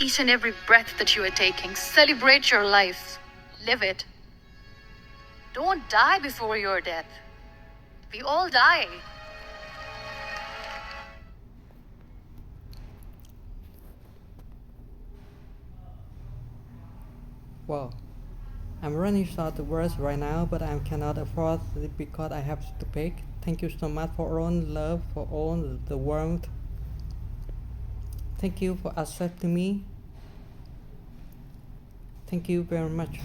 each and every breath that you are taking. Celebrate your life. Live it. Don't die before your death. We all die. Well, I'm running short of words right now, but I cannot afford it because I have to pick. Thank you so much for all the love, for all the warmth. Thank you for accepting me. Thank you very much.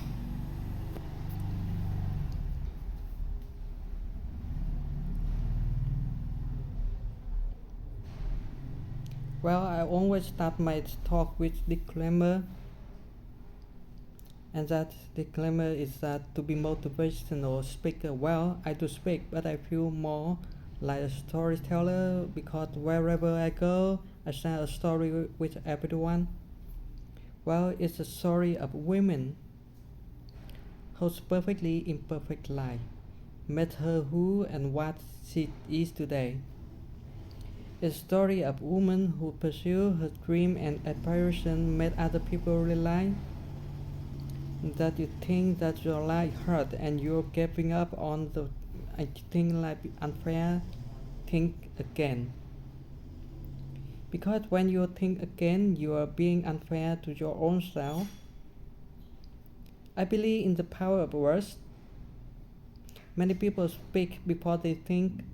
Well, I always start my talk with disclaimer, and that disclaimer is that to be motivational speaker. Well, I do speak, but I feel more like a storyteller because wherever I go, I share a story with everyone. Well, it's a story of women whose perfectly imperfect life made her who and what she is today. It's a story of woman who pursue her dream and aspiration made other people realize that you think that your life hurt and you're giving up on the thing like unfair. Think again. Because when you think again, you are being unfair to your own self. I believe in the power of words. Many people speak before they think.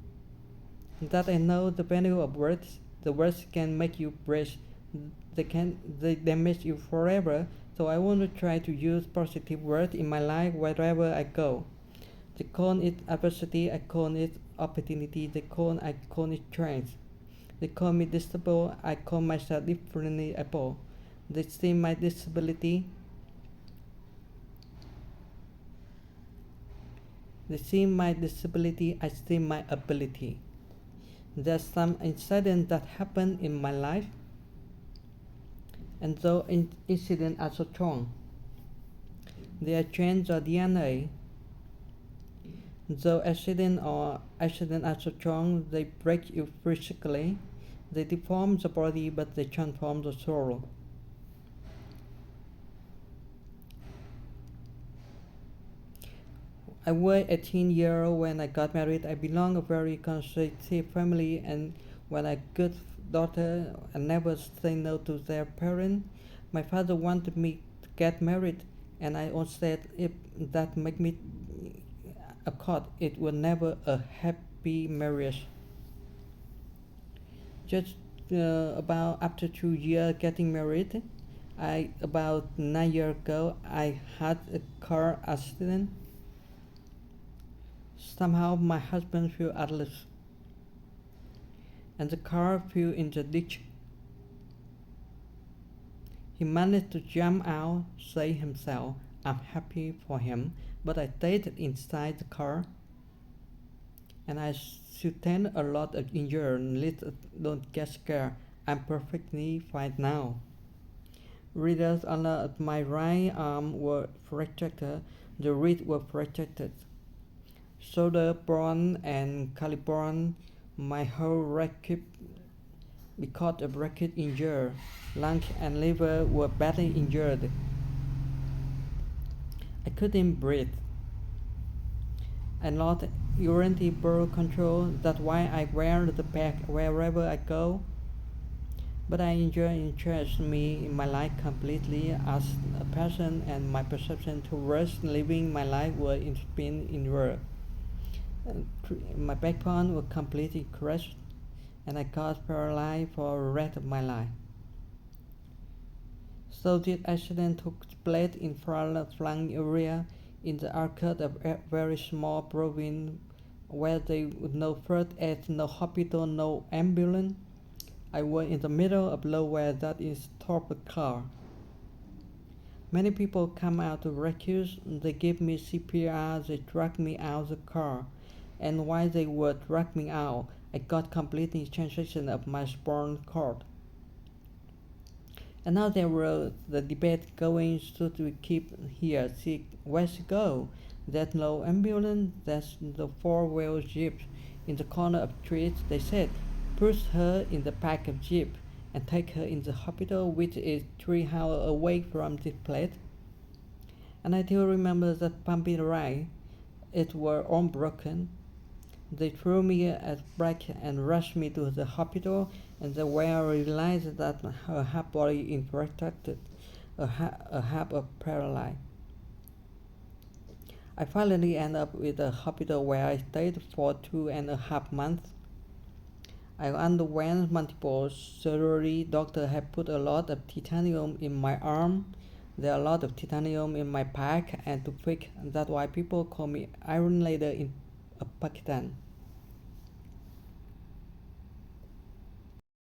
That I know the value of words. The words can make you breathe. They damage you forever. So I want to try to use positive words in my life wherever I go. They call it adversity. I call it opportunity. I call it strength. They call me disabled. I call myself differently able. They see my disability. They see my disability. I see my ability. There's some incident that happened in my life, and those incidents are so strong. They change your DNA. Though accidents are so strong, they break you physically. They deform the body, but they transform the soul. I was 18 years old when I got married. I belong a very conservative family, and when I got daughter, I never say no to their parents. My father wanted me to get married, and I always said if that make me accord, it was never a happy marriage. Just about after 2 years getting married, about 9 years ago, I had a car accident. Somehow my husband fell atlas, and the car fell in the ditch. He managed to jump out, save himself. I'm happy for him, but I stayed inside the car, and I sustained a lot of injury. Don't get scared. I'm perfectly fine now. Readers under my right arm were fractured. The wrist was fractured. Shoulder bone and collarbone. My whole racket because of racket injured. Lungs and liver were badly injured. I couldn't breathe. I lost irritable control. That's why I wear the bag wherever I go. But I enjoy interest me in my life completely as a person, and my perception towards living my life was spin inward. My backbone was completely crushed, and I got paralyzed for the rest of my life. So this accident took place in far-flung area in the arcade of a very small province where there was no first aid, no hospital, no ambulance. I was in the middle of nowhere that is torpid car. Many people come out to rescue. They give me CPR. They drag me out of the car, and while they were dragging me out, I got completely sensation of my spinal cord. And now there was the debate going: should we keep here? Where she go? There's no ambulance. There's the four-wheel jeep in the corner of the street. They said, push her in the back of jeep, and take her in the hospital, which is 3 hours away from this place. And I still remember that bumpy ride. It were all broken. They threw me at back and rushed me to the hospital, and then when I realized that her half body infected, a half of paralyzed. I finally ended up with a hospital where I stayed for 2.5 months. I underwent multiple surgery. Doctor had put a lot of titanium in my arm. There are a lot of titanium in my back, and to fix that's why people call me Iron Lady in Pakistan.